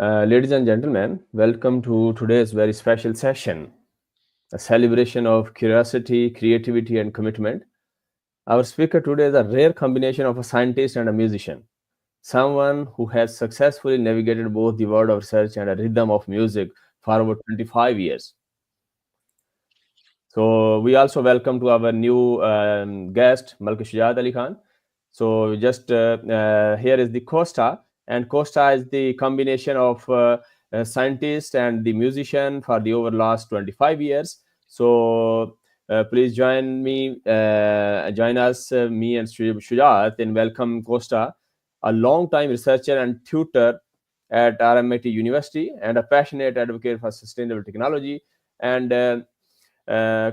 Ladies and gentlemen, welcome to today's very special session, a celebration of curiosity, creativity, and commitment. Our speaker today is a rare combination of a scientist and a musician, someone who has successfully navigated both the world of research and a rhythm of music for over 25 years. So we also welcome to our new guest, Malka Shujat Ali Khan. So just here is the Costa, and Costa is the combination of a scientist and the musician for the over last 25 years. So please join us, me and Shujat, in welcome Costa, a long-time researcher and tutor at RMIT University and a passionate advocate for sustainable technology. And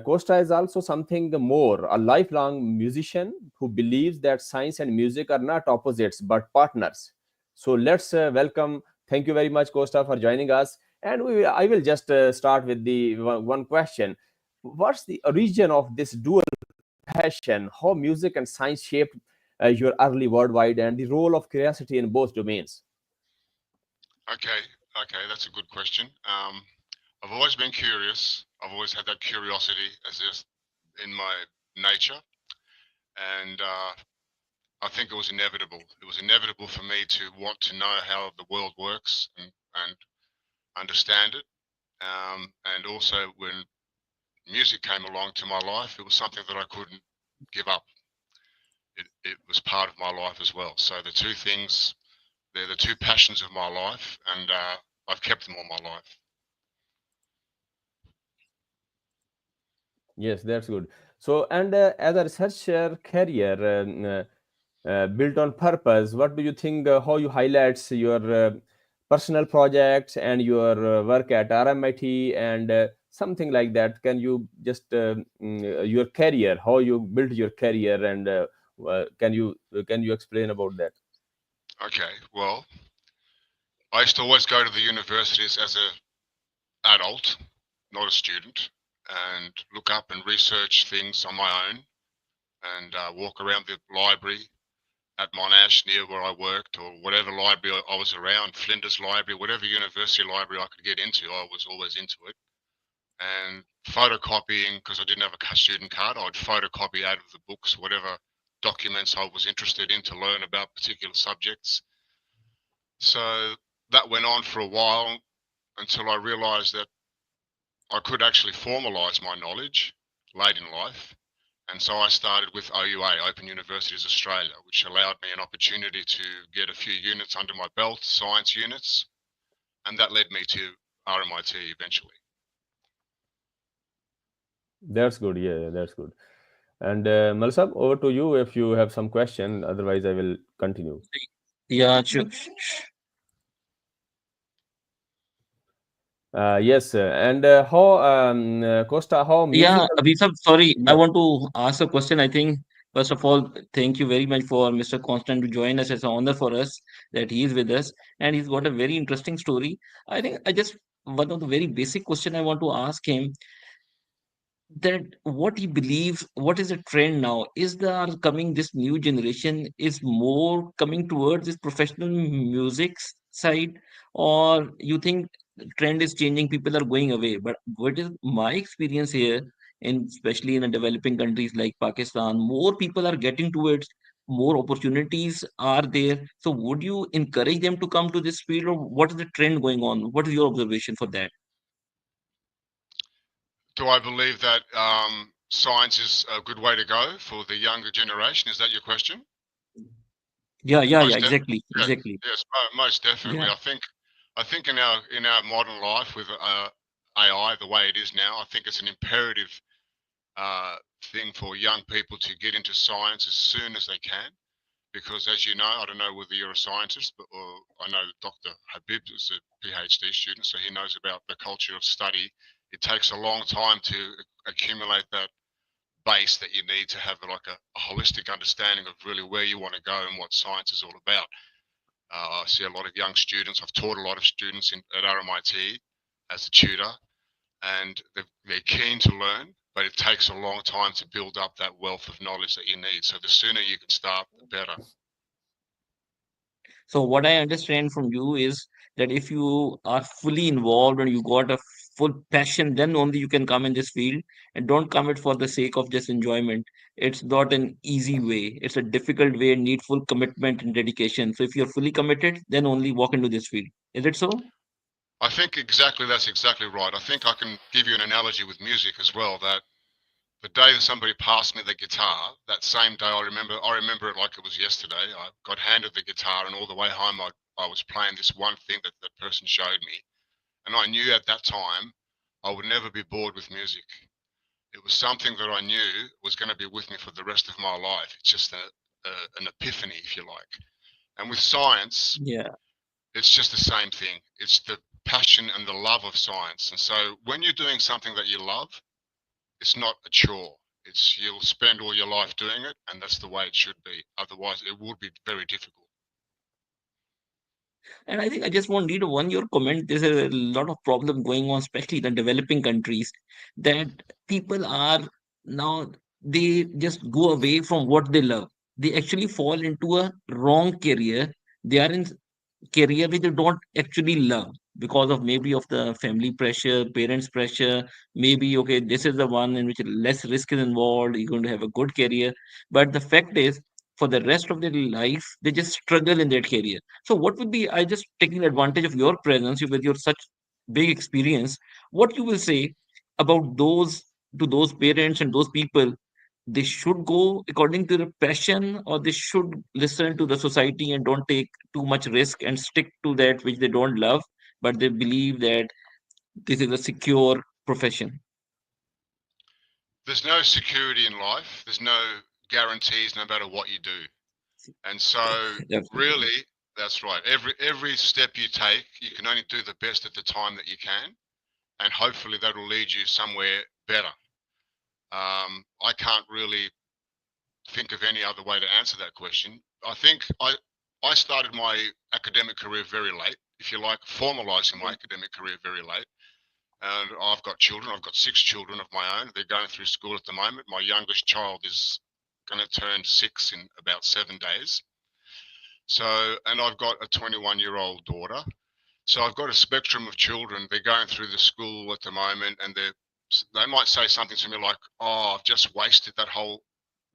Costa is also something more, a lifelong musician who believes that science and music are not opposites but partners. So let's welcome. Thank you very much, Costa, for joining us. And I will just start with the one question. What's the origin of this dual passion? How music and science shaped your early worldwide and the role of curiosity in both domains? Okay, okay, that's a good question. I've always been curious. I've always had that curiosity as just in my nature, and I think it was inevitable. It was inevitable for me to want to know how the world works and understand it. And also, when music came along to my life, it was something that I couldn't give up. It was part of my life as well. So the two things, they're the two passions of my life, and I've kept them all my life. Yes, that's good. So, and as a researcher career built on purpose, what do you think? How you highlights your personal projects and your work at RMIT and something like that? Can you just your career, how you built your career, and can you explain about that? Okay, well, I used to always go to the universities as a adult, not a student, and look up and research things on my own and walk around the library at Monash near where I worked or whatever library I was around, Flinders Library, whatever university library I could get into, I was always into it. And photocopying, because I didn't have a student card, I would photocopy out of the books whatever documents I was interested in to learn about particular subjects. So that went on for a while until I realized that I could actually formalize my knowledge late in life. And so I started with OUA, Open Universities Australia, which allowed me an opportunity to get a few units under my belt, science units, and that led me to RMIT eventually. That's good. Yeah, that's good. And Malsab, over to you if you have some question. Otherwise, I will continue. Yeah, sure. Yes, and how Costa, how Yeah, musical? Abhisab, sorry, I Yeah, want to ask a question. I think, first of all, thank you very much for Mr. Constant to join us. It's an honor for us that he is with us, and he's got a very interesting story. I think I just one of the very basic question I want to ask him that what he believes, what is the trend now? Is there coming this new generation is more coming towards this professional music side, or you think the trend is changing, people are going away? But what is my experience here, in especially in the developing countries like Pakistan, more people are getting towards, more opportunities are there. So would you encourage them to come to this field, or what is the trend going on? What is your observation for that? Do I believe that science is a good way to go for the younger generation? Is that your question? Yeah, Most definitely. exactly, Yeah, exactly. yes, most definitely. Yeah. I think in our modern life with AI the way it is now, I think it's an imperative thing for young people to get into science as soon as they can. Because as you know, I don't know whether you're a scientist, but or I know Dr. Habib is a PhD student, so he knows about the culture of study. It takes a long time to accumulate that base that you need to have like a holistic understanding of really where you want to go and what science is all about. I see a lot of young students. I've taught a lot of students at RMIT as a tutor, and they're keen to learn, but it takes a long time to build up that wealth of knowledge that you need. So the sooner you can start, the better. So what I understand from you is that if you are fully involved and you got a full passion, then only you can come in this field, and don't come it for the sake of just enjoyment. It's not an easy way. It's a difficult way and need full commitment and dedication. So if you're fully committed, then only walk into this field. Is it so? I think that's exactly right. I think I can give you an analogy with music as well. That the day that somebody passed me the guitar, that same day I remember it like it was yesterday. I got handed the guitar, and all the way home I was playing this one thing that the person showed me. And I knew at that time I would never be bored with music. It was something that I knew was going to be with me for the rest of my life. It's just an epiphany, if you like. And with science, Yeah. it's just the same thing. It's the passion and the love of science. And so when you're doing something that you love, it's not a chore. It's you'll spend all your life doing it, and that's the way it should be. Otherwise, it would be very difficult. And I think I just want need one your comment. There's a lot of problem going on, especially in the developing countries, that people are now they just go away from what they love. They actually fall into a wrong career. They are in career which they don't actually love because of maybe of the family pressure, parents pressure. Maybe okay, this is the one in which less risk is involved, you're going to have a good career. But the fact is, for the rest of their life they just struggle in that career. So what would be, I just taking advantage of your presence with your such big experience, what you will say about those, to those parents and those people, they should go according to their passion, or they should listen to the society and don't take too much risk and stick to that which they don't love, but they believe that this is a secure profession. There's no security in life. There's no guarantees, no matter what you do. And so, Definitely. really, that's right. Every step you take, you can only do the best at the time that you can, and hopefully that'll lead you somewhere better. I can't really think of any other way to answer that question. I think I started my academic career very late, if you like, formalizing my academic career very late. And I've got children. I've got 6 children of my own. They're going through school at the moment. My youngest child is going to turn 6 in about 7 days. So, and I've got a 21-year-old daughter. So I've got a spectrum of children. They're going through the school at the moment, and they might say something to me like, "Oh, I've just wasted that whole,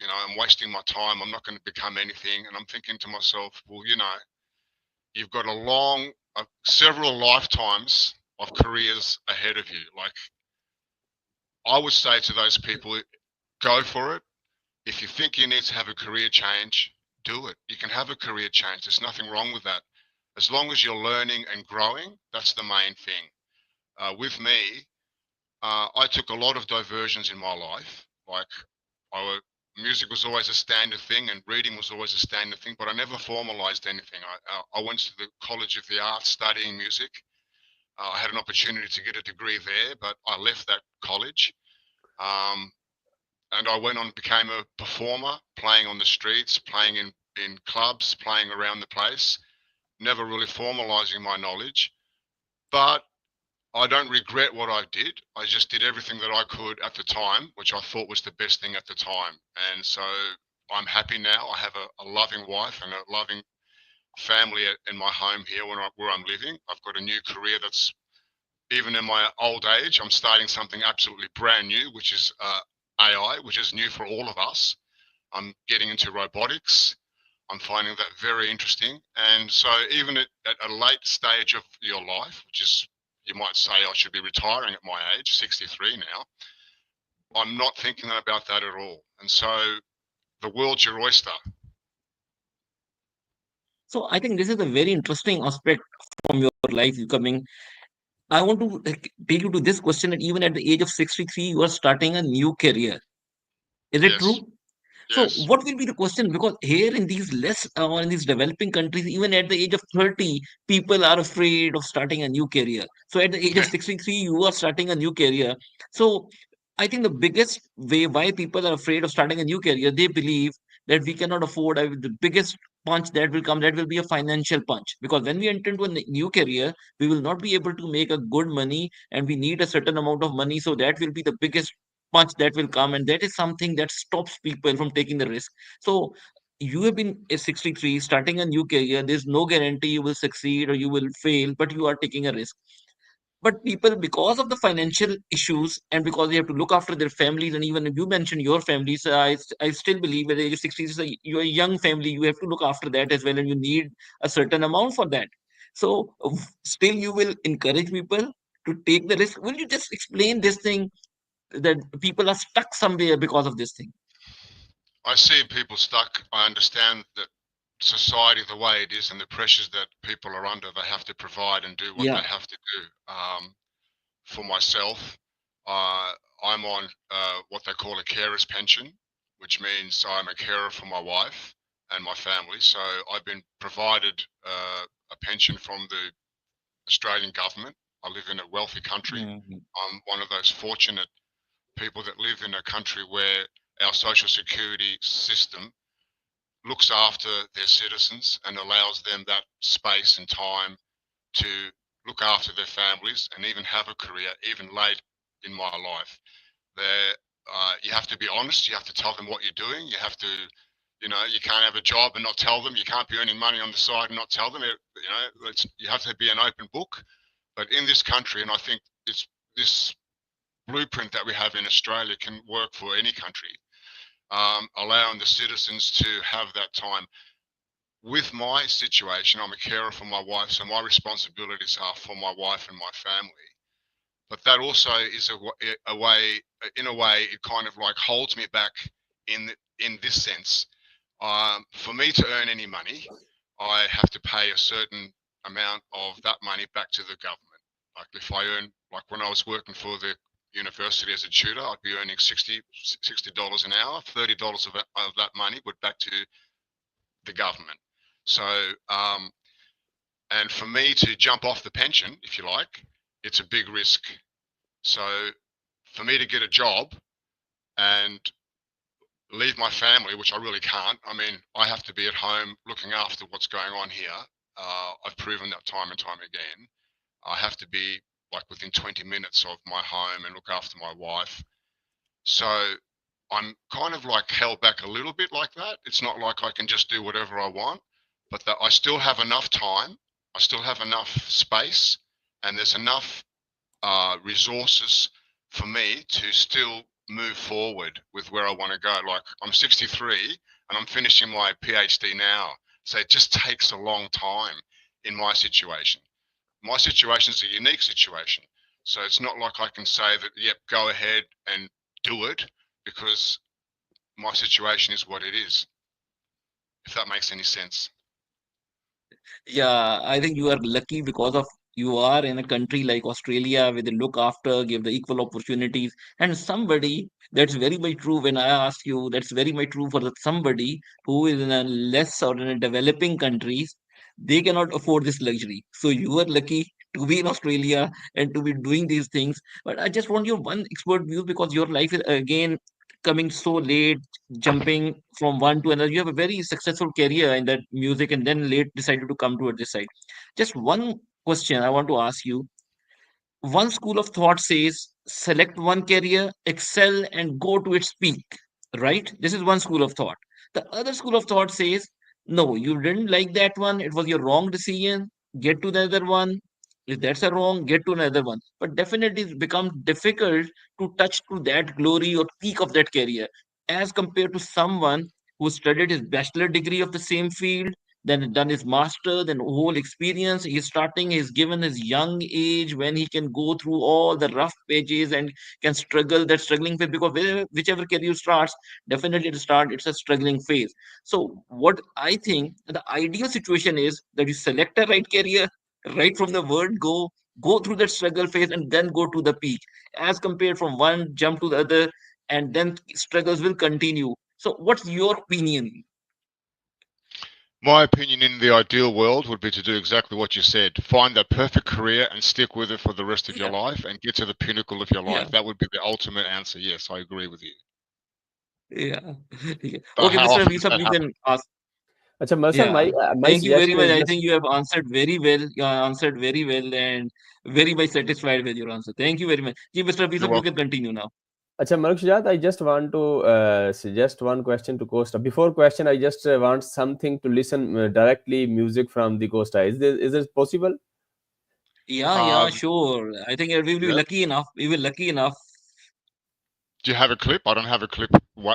I'm wasting my time. I'm not going to become anything." And I'm thinking to myself, well, you've got several lifetimes of careers ahead of you. Like I would say to those people, go for it. If you think you need to have a career change, do it. You can have a career change. There's nothing wrong with that. As long as you're learning and growing, that's the main thing. With me, I took a lot of diversions in my life. Like music was always a standard thing, and reading was always a standard thing, but I never formalized anything. I went to the College of the Arts studying music. I had an opportunity to get a degree there, but I left that college. Um, and I went on and became a performer, playing on the streets, playing in clubs, playing around the place, never really formalizing my knowledge. But I don't regret what I did. I just did everything that I could at the time, which I thought was the best thing at the time. And so I'm happy now. I have a loving wife and a loving family in my home here where I'm living. I've got a new career that's, even in my old age, I'm starting something absolutely brand new, which is AI, which is new for all of us. I'm getting into robotics. I'm finding that very interesting. And so even at a late stage of your life, which is, you might say I should be retiring at my age, 63 now, I'm not thinking about that at all. And so the world's your oyster. So I think this is a very interesting aspect from your life you coming. I want to take you to this question that even at the age of 63 you are starting a new career. Is it Yes, true? So, yes, what will be the question? Because here in these less or in these developing countries, even at the age of 30, people are afraid of starting a new career. So, at the age of 63, you are starting a new career. So, I think the biggest way why people are afraid of starting a new career, they believe that we cannot afford the biggest punch that will come, that will be a financial punch. Because when we enter into a new career, we will not be able to make a good money and we need a certain amount of money. So, that will be the biggest punch that will come, and that is something that stops people from taking the risk. So you have been a 63, starting a new career. There's no guarantee you will succeed or you will fail, but you are taking a risk. But people, because of the financial issues and because they have to look after their families, and even if you mentioned your family, so I still believe at the age of 60, you're a young family, you have to look after that as well, and you need a certain amount for that. So still you will encourage people to take the risk. Will you just explain this thing that people are stuck somewhere because of this thing? I see people stuck. I understand that society, the way it is, and the pressures that people are under, they have to provide and do what Yeah. they have to do. For myself, uh, I'm on what they call a carer's pension, which means I'm a carer for my wife and my family. So I've been provided a pension from the Australian government. I live in a wealthy country. Mhm. I'm one of those fortunate people that live in a country where our social security system looks after their citizens and allows them that space and time to look after their families and even have a career, even late in my life. There, you have to be honest. You have to tell them what you're doing. You have to, you can't have a job and not tell them. You can't be earning money on the side and not tell them. You have to be an open book. But in this country, and I think it's this blueprint that we have in Australia can work for any country, allowing the citizens to have that time. With my situation, I'm a carer for my wife, so my responsibilities are for my wife and my family. But that also is a way, in a way, it kind of like holds me back in this sense. For me to earn any money, I have to pay a certain amount of that money back to the government. Like if I earn, like when I was working for the university as a tutor, I'd be earning $60 an hour. $30 of that money would back to the government. So, and for me to jump off the pension, if you like, it's a big risk. So for me to get a job and leave my family, which I really can't. I mean, I have to be at home looking after what's going on here. I've proven that time and time again. I have to be like within 20 minutes of my home and look after my wife. So I'm kind of like held back a little bit like that. It's not like I can just do whatever I want, but that I still have enough time. I still have enough space, and there's enough resources for me to still move forward with where I want to go. Like I'm 63 and I'm finishing my PhD now. So it just takes a long time in my situation. My situation is a unique situation. So it's not like I can say that, yep, go ahead and do it because my situation is what it is, if that makes any sense. Yeah, I think you are lucky because of you are in a country like Australia where they look after, give the equal opportunities. And somebody, that's very much true when I ask you, that's very much true for the somebody who is in a less or in a developing countries, they cannot afford this luxury. So you are lucky to be in Australia and to be doing these things. But I just want your one expert view because your life is again coming so late, jumping from one to another. You have a very successful career in that music and then late decided to come to this side. Just one question I want to ask you. One school of thought says select one career, excel, and go to its peak. Right? This is one school of thought. The other school of thought says no, you didn't like that one. It was your wrong decision. Get to the other one. If that's a wrong, get to another one. But definitely it's become difficult to touch to that glory or peak of that career as compared to someone who studied his bachelor degree of the same field, then done his master, then whole experience. He's starting, he's given his young age when he can go through all the rough pages and can struggle that struggling phase because whichever career starts, definitely it's a struggling phase. So what I think the ideal situation is that you select a right career right from the word go through that struggle phase and then go to the peak as compared from one jump to the other and then struggles will continue. So what's your opinion? My opinion in the ideal world would be to do exactly what you said. Find that perfect career and stick with it for the rest of your Yeah, life and get to the pinnacle of your yeah, life. That would be the ultimate answer. Yes, I agree with you. yeah, yeah. But Okay, how Mr. often does Rishabh, that you happen? can ask. Acha, Masan, Yeah, my thank you very suggestion much. is I just think you have answered very well. You answered very well and very much satisfied with your answer. Thank you very much. Ji, Mr. You're Rishabh, you can welcome. continue now. Acha, Malakshjat, I just want to suggest one question to Costa. Before question, I just want something to listen directly music from the Costa. Is this possible? Yeah, Um, sure. I think we will be yeah. lucky enough. We will lucky enough. Do you have a clip? I don't have a clip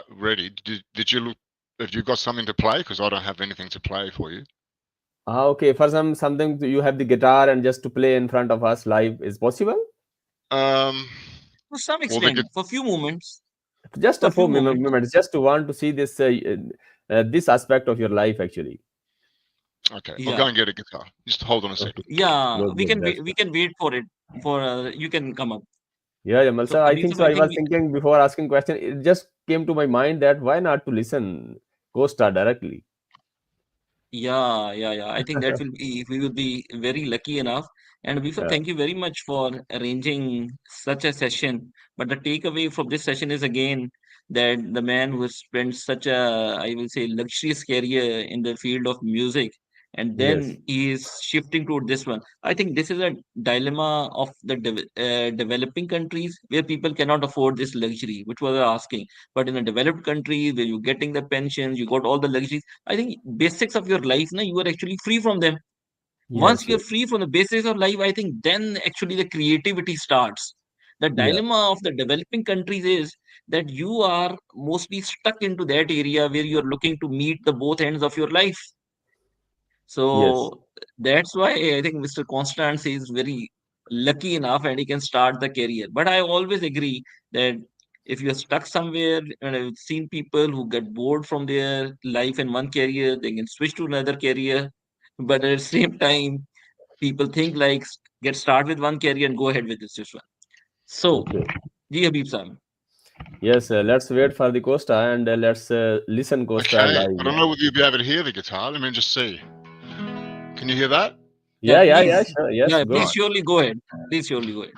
ready. Did you look? Have you got something to play? Because I don't have anything to play for you. Ah, okay. For something you have the guitar and just to play in front of us live is possible. Um, To some well, the extent, for few moments, Just for a few few moments. minutes, just to want to see this aspect of your life actually. okay, I'll go Yeah, and get a guitar. Just hold on a Okay, second. yeah. good, good. That's We good. can wait for it. For you can come up. Yeah, yeah, So Malsa. I Abhi think sir, so. I I think was thinking before asking question, it just came to my mind that why not to listen Costa directly. yeah. I think that will be we will be very lucky enough. And Abhi sir, Yeah. thank you very much for arranging such a session. But the takeaway from this session is again that the man who has spent such a, I will say, luxurious career in the field of music, and Yes. then he is shifting to this one. I think this is a dilemma of the developing countries where people cannot afford this luxury, which was asking. But in a developed country where you're getting the pensions, you got all the luxuries. I think basics of your life, na, you are actually free from them. Once Yes. you're Yes. free from the basics of life, I think then actually the creativity starts. The Yeah. dilemma of the developing countries is that you are mostly stuck into that area where you're looking to meet the both ends of your life. Yes. So that's why I think Mr. Constance is very lucky enough and he can start the career. But I always agree that if you're stuck somewhere, and I've seen people who get bored from their life in one career, they can switch to another career. But at the same time, people think like get start with one career and go ahead with this one. So, Okay. Ji Habib Sam. Yes. Let's wait for the Costa and let's listen Costa Okay, live. I don't know whether you'll be able to hear the guitar. Let me just see. Can you hear that? Yeah, Yeah. Yeah. Yeah. please. Sure. Yes. Yeah, Good. please Right. surely go ahead. Please surely go ahead.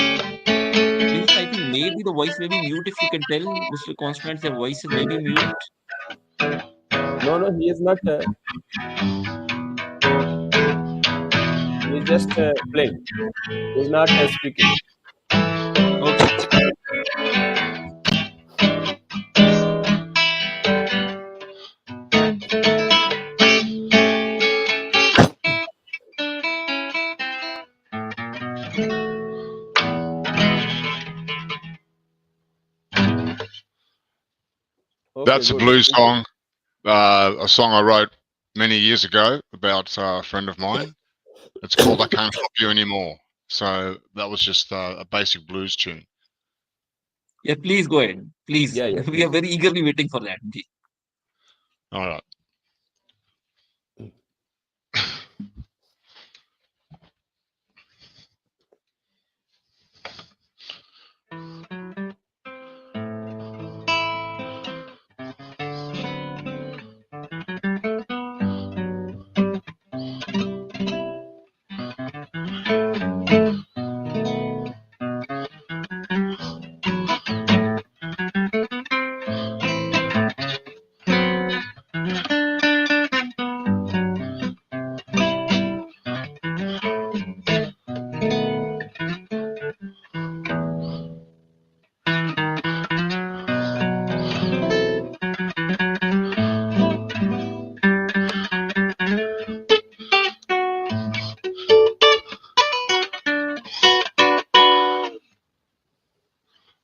Abhishek, I think maybe the voice may be mute if you can tell Mr. Constant the voice is maybe mute. No. No. He is not. He is just playing. He is not speaking. Okay. Okay. That's a Good. blues song, a song I wrote many years ago about a friend of mine. It's called "I Can't Help You Anymore." So that was just a basic blues tune. Yeah, please go ahead. Please. Yeah. Yeah. We are Please. very eagerly waiting for that. All right.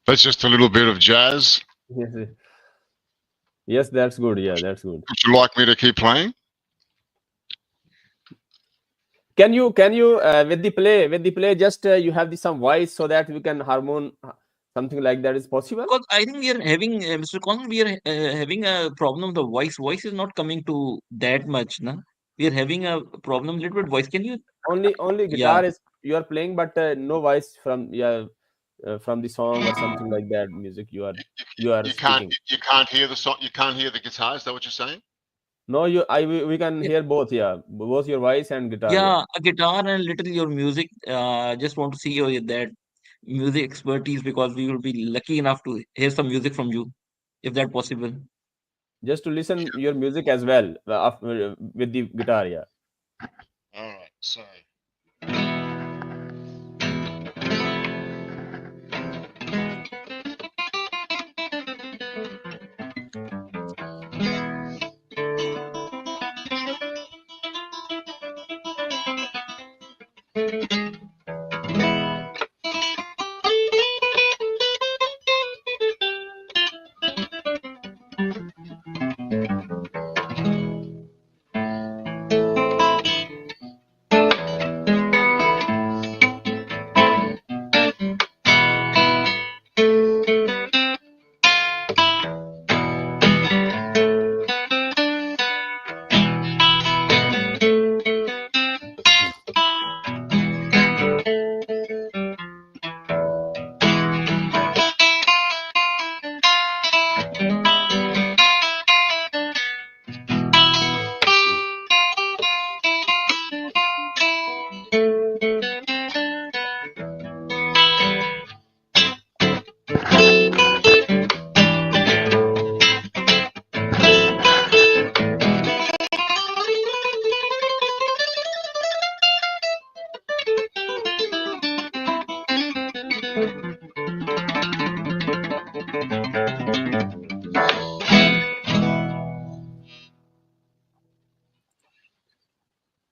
That's just a little bit of jazz. Yes. Yes. That's good. Yeah. That's good. Would you like me to keep playing? Can you with the play just you have the some voice so that we can harmon something like that is possible? Because I think we are having, Mr. Constant, we are having a problem. The voice. Voice is not coming to that much. Na? We are having a problem little bit voice. Can you? Only Yeah. guitar is you are playing, but no voice from yeah from the song or something like that music you are You can't speaking. you can't hear the song. You can't hear the guitar. Is that what you're saying? No, we can hear both. Yeah, both your voice and guitar. Yeah. Yeah, a guitar and little your music. Just want to see your that music expertise because we will be lucky enough to hear some music from you, if that possible. Just to listen your music as well with the guitar. Yeah. All right. So.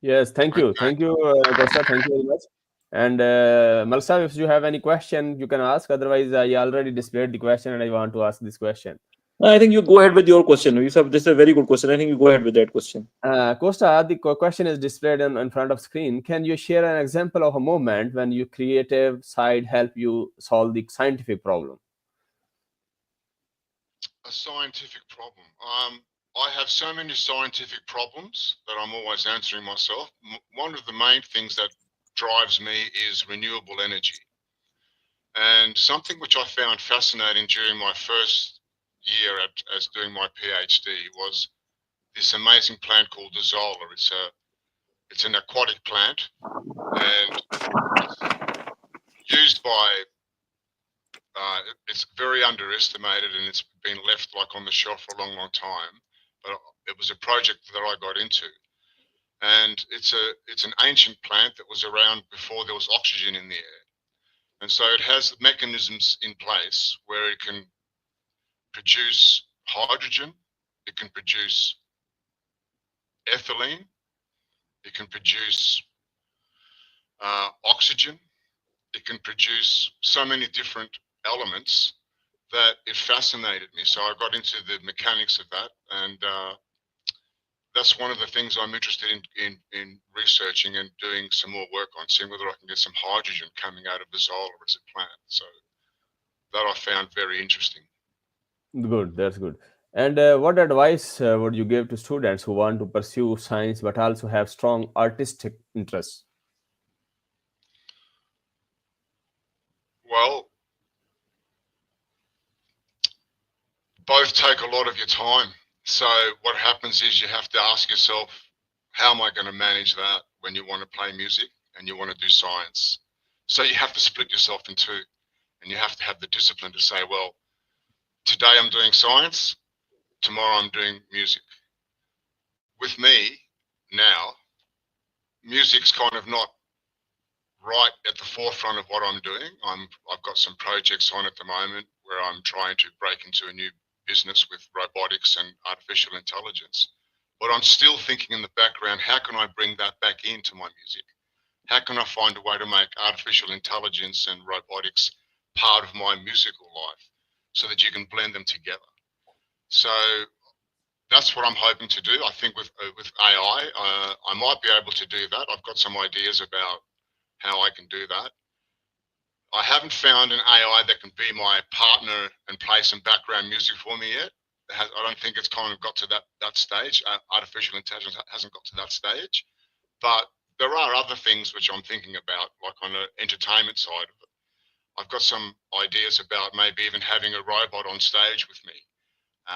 Yes. Thank you. Okay. Thank you, Costa. Thank you very much. And Malsa, if you have any question, you can ask. Otherwise, I already displayed the question, and I want to ask this question. I think you go ahead with your question. This is a very good question. I think you go ahead with that question. Costa, the question is displayed in front of screen. Can you share an example of a moment when your creative side helped you solve the scientific problem? A scientific problem. I have so many scientific problems that I'm always answering myself. One of the main things that drives me is renewable energy. And something which I found fascinating during my first year as doing my PhD was this amazing plant called the zola. It's an aquatic plant, and it's used by it's very underestimated, and it's been left like on the shelf for a long, long time. But it was a project that I got into, and it's an ancient plant that was around before there was oxygen in the air, and so it has mechanisms in place where it can produce hydrogen, it can produce ethylene, it can produce oxygen, it can produce so many different elements that it fascinated me. So I got into the mechanics of that, and that's one of the things I'm interested in researching and doing some more work on, seeing whether I can get some hydrogen coming out of the zola as a plant. So that I found very interesting. Good, that's good. And what advice would you give to students who want to pursue science but also have strong artistic interests? Well, both take a lot of your time. So what happens is you have to ask yourself, how am I going to manage that when you want to play music and you want to do science? So you have to split yourself in two, and you have to have the discipline to say, well, today I'm doing science, tomorrow I'm doing music. With me now, music's kind of not right at the forefront of what I'm doing. I've got some projects on at the moment where I'm trying to break into a new business with robotics and artificial intelligence. But I'm still thinking in the background, how can I bring that back into my music? How can I find a way to make artificial intelligence and robotics part of my musical life so that you can blend them together? So that's what I'm hoping to do. I think with AI, I might be able to do that. I've got some ideas about how I can do that. I haven't found an AI that can be my partner and play some background music for me yet. I don't think it's kind of got to that stage. Artificial intelligence hasn't got to that stage. But there are other things which I'm thinking about, like on the entertainment side of it. I've got some ideas about maybe even having a robot on stage with me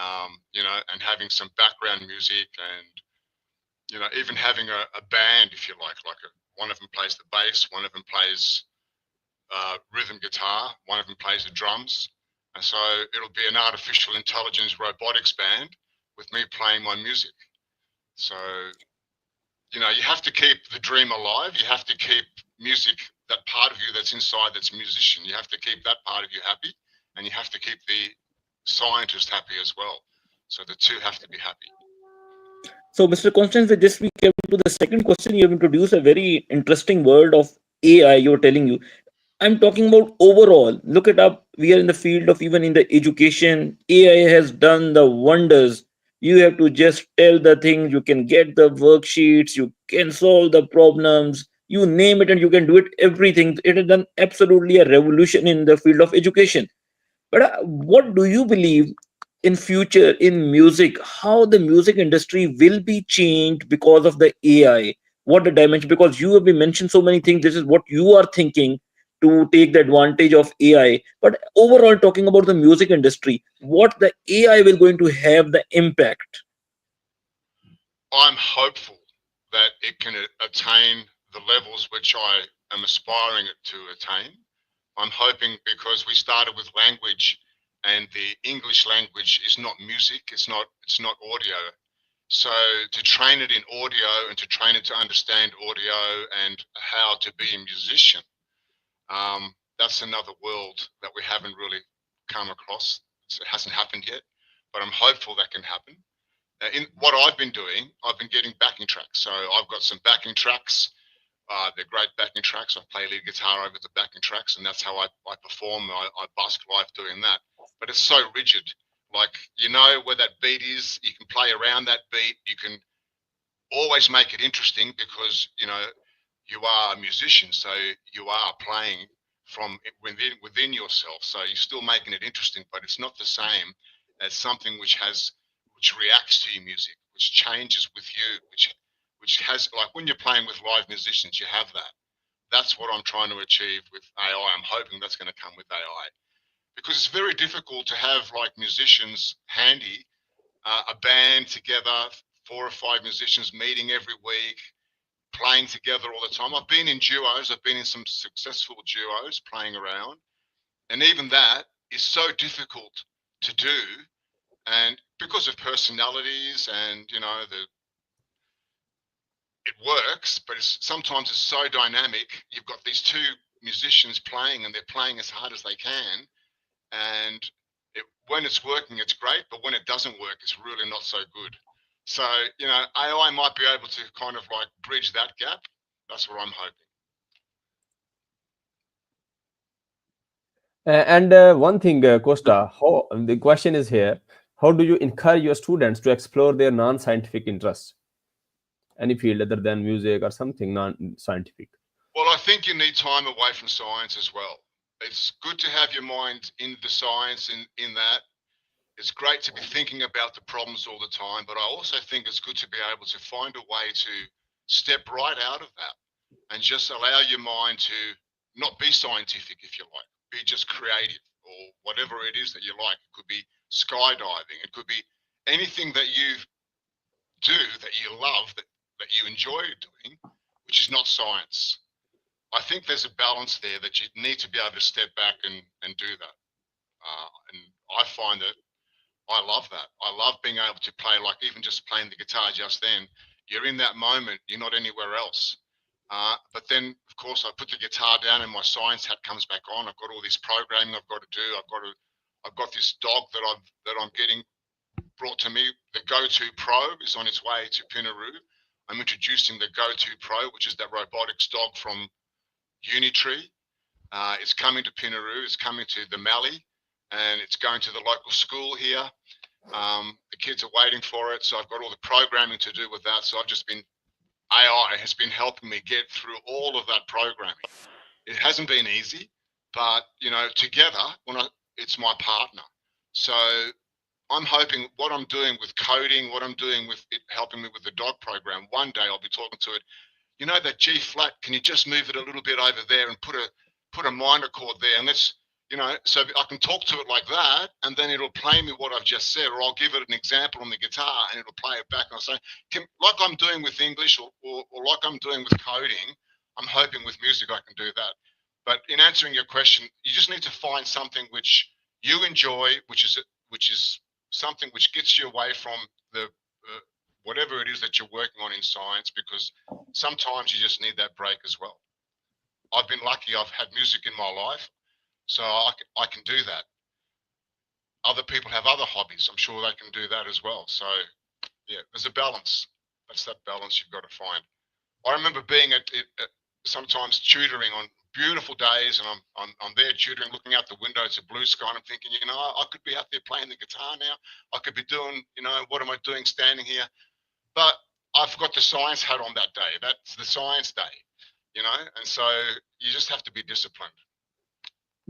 and having some background music, and even having a band, if you like one of them plays the bass, one of them plays rhythm guitar, one of them plays the drums, and so it'll be an artificial intelligence robotics band with me playing my music. So you have to keep the dream alive. You have to keep music, that part of you that's inside, that's a musician. You have to keep that part of you happy, and you have to keep the scientist happy as well. So the two have to be happy. So, Mr. Constance, with this we came to the second question. You have introduced a very interesting word of AI. You're telling you. I'm talking about overall. Look it up. We are in the field of even in the education. AI has done the wonders. You have to just tell the thing. You can get the worksheets. You can solve the problems. You name it, and you can do it. Everything. It has done absolutely a revolution in the field of education. But what do you believe in future in music? How the music industry will be changed because of the AI? What the dimension? Because you have been mentioned so many things. This is what you are thinking to take the advantage of AI. But overall, talking about the music industry, what the AI will going to have the impact? I'm hopeful that it can attain the levels which I am aspiring it to attain. I'm hoping, because we started with language, and the English language is not music, it's not audio. So to train it in audio and to train it to understand audio and how to be a musician, that's another world that we haven't really come across. It hasn't happened yet, but I'm hopeful that can happen. In what I've been doing, I've been getting backing tracks. So I've got some backing tracks. They're great backing tracks. I play lead guitar over the backing tracks, and that's how I perform. I busk live doing that. But it's so rigid. Like, where that beat is, you can play around that beat. You can always make it interesting because, you are a musician. So you are playing from within yourself. So you're still making it interesting, but it's not the same as something which reacts to your music, which changes with you, which has, like, when you're playing with live musicians, you have that. That's what I'm trying to achieve with AI. I'm hoping that's going to come with AI, because it's very difficult to have, like, musicians handy, a band together, 4 or 5 musicians meeting every week, playing together all the time. I've been in duos. I've been in some successful duos playing around, and even that is so difficult to do. And because of personalities and, it works, but sometimes it's so dynamic. You've got these 2 musicians playing, and they're playing as hard as they can. And when it's working, it's great, but when it doesn't work, it's really not so good. So, AI might be able to kind of like bridge that gap. That's what I'm hoping. And one thing, Costa, the question is here: how do you encourage your students to explore their non-scientific interests, any field other than music or something non-scientific? Well, I think you need time away from science as well. It's good to have your mind in the science, in that. It's great to be thinking about the problems all the time, but I also think it's good to be able to find a way to step right out of that and just allow your mind to not be scientific, if you like, be just creative, or whatever it is that you like. It could be skydiving. It could be anything that you do that you love, that you enjoy doing, which is not science. I think there's a balance there that you need to be able to step back and do that. And I find that I love that. I love being able to play, like even just playing the guitar just then. You're in that moment. You're not anywhere else. But then, of course, I put the guitar down and my science hat comes back on. I've got all this programming I've got to do. I've got this dog that I'm getting brought to me. The Go2 Pro is on its way to Pinaroo. I'm introducing the Go2 Pro, which is that robotics dog from Unitree. It's coming to Pinaroo. It's coming to the Mallee, and it's going to the local school here. The kids are waiting for it, so I've got all the programming to do with that. So AI has been helping me get through all of that programming. It hasn't been easy, but together, it's my partner. So I'm hoping what I'm doing with coding, what I'm doing with it helping me with the dog program, one day I'll be talking to it. That G flat, can you just move it a little bit over there and put a minor chord there, and let's So I can talk to it like that, and then it'll play me what I've just said, or I'll give it an example on the guitar, and it'll play it back. And I'll say, like I'm doing with English, or like I'm doing with coding, I'm hoping with music I can do that. But in answering your question, you just need to find something which you enjoy, which is something which gets you away from the whatever it is that you're working on in science, because sometimes you just need that break as well. I've been lucky; I've had music in my life. So I can do that. Other people have other hobbies. I'm sure they can do that as well. So yeah, there's a balance. That's that balance you've got to find. I remember being at sometimes tutoring on beautiful days, and I'm there tutoring, looking out the window. It's a blue sky, and I'm thinking, I could be out there playing the guitar now. I could be doing, what am I doing standing here? But I've got the science hat on that day. That's the science day, and so you just have to be disciplined.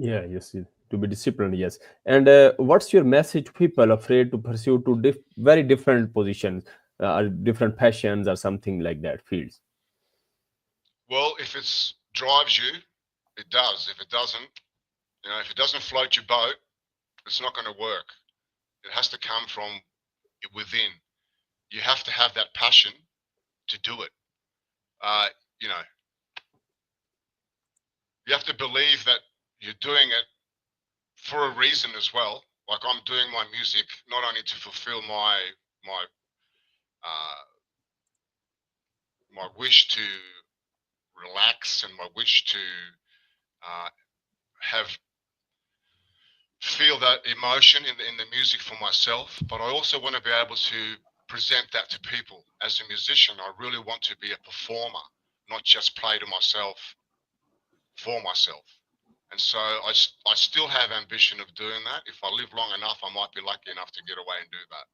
Yeah, yes, to be disciplined, yes. And what's your message to people afraid to pursue very different positions, or different passions, or something like that, fields? Well, if it drives you, it does. If it doesn't float your boat, it's not going to work. It has to come from within. You have to have that passion to do it. You have to believe that you're doing it for a reason as well. Like I'm doing my music not only to fulfill my wish to relax and my wish to feel that emotion in the music for myself, but I also want to be able to present that to people. As a musician, I really want to be a performer, not just play to myself for myself. And so I still have ambition of doing that. If I live long enough, I might be lucky enough to get away and do that.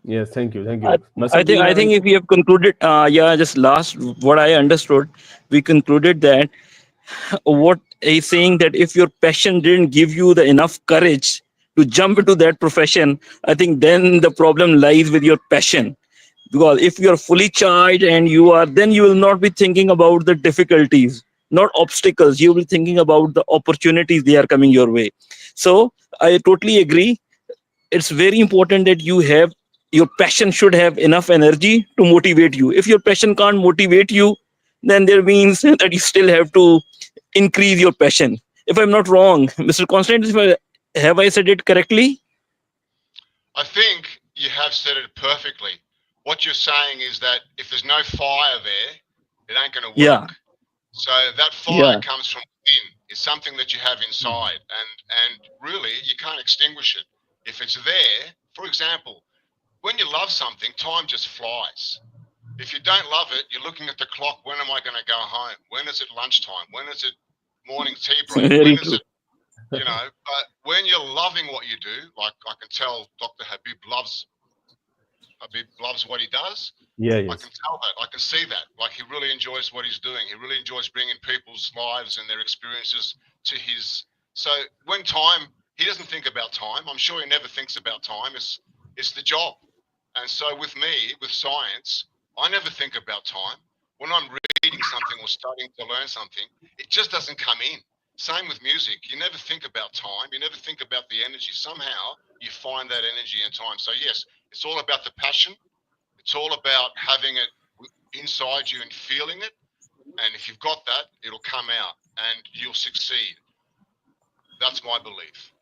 Yes, thank you. I think if we have concluded, just last what I understood, we concluded that what he's saying, that if your passion didn't give you the enough courage to jump into that profession, I think then the problem lies with your passion. Because if you're fully charged and then you will not be thinking about the difficulties, not obstacles. You will be thinking about the opportunities they are coming your way. So I totally agree. It's very important that your passion should have enough energy to motivate you. If your passion can't motivate you, then there means that you still have to increase your passion. If I'm not wrong, Mr. Constant, have I said it correctly? I think you have said it perfectly. What you're saying is that if there's no fire there, it ain't going to work. Yeah. So that fire comes from within. It's something that you have inside, and really you can't extinguish it. If it's there, for example, when you love something, time just flies. If you don't love it, you're looking at the clock. When am I going to go home? When is it lunchtime? When is it morning tea break? Very when true. is it, but when you're loving what you do, like I can tell Dr. Habib loves what he does. Yeah, I yes. can tell that. I can see that. Like he really enjoys what he's doing. He really enjoys bringing people's lives and their experiences to his. So when he doesn't think about time. I'm sure he never thinks about time. It's the job. And so with me, with science, I never think about time. When I'm reading something or studying to learn something, it just doesn't come in. Same with music. You never think about time. You never think about the energy. Somehow you find that energy in time. So yes, it's all about the passion. It's all about having it inside you and feeling it. And if you've got that, it'll come out and you'll succeed. That's my belief.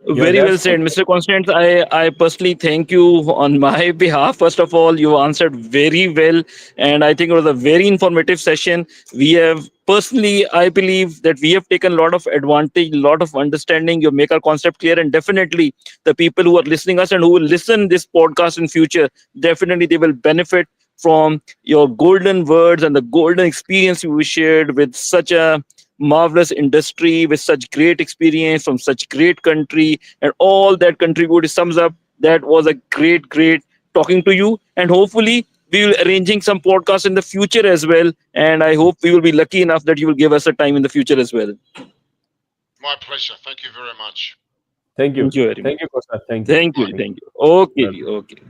Very well said, Mr. Constance. I personally thank you on my behalf. First of all, you answered very well, and I think it was a very informative session. I believe that we have taken a lot of advantage, a lot of understanding. You make our concept clear, and definitely the people who are listening us and who will listen this podcast in future, definitely they will benefit from your golden words and the golden experience you shared with such a marvelous industry, with such great experience from such great country, and all that contributed sums up. That was a great talking to you, and hopefully we will arranging some podcasts in the future as well, and I hope we will be lucky enough that you will give us a time in the future as well. My pleasure. Thank you very much. Thank you. Thank you very much. Thank you, Costa. Thank you. Thank you. Okay.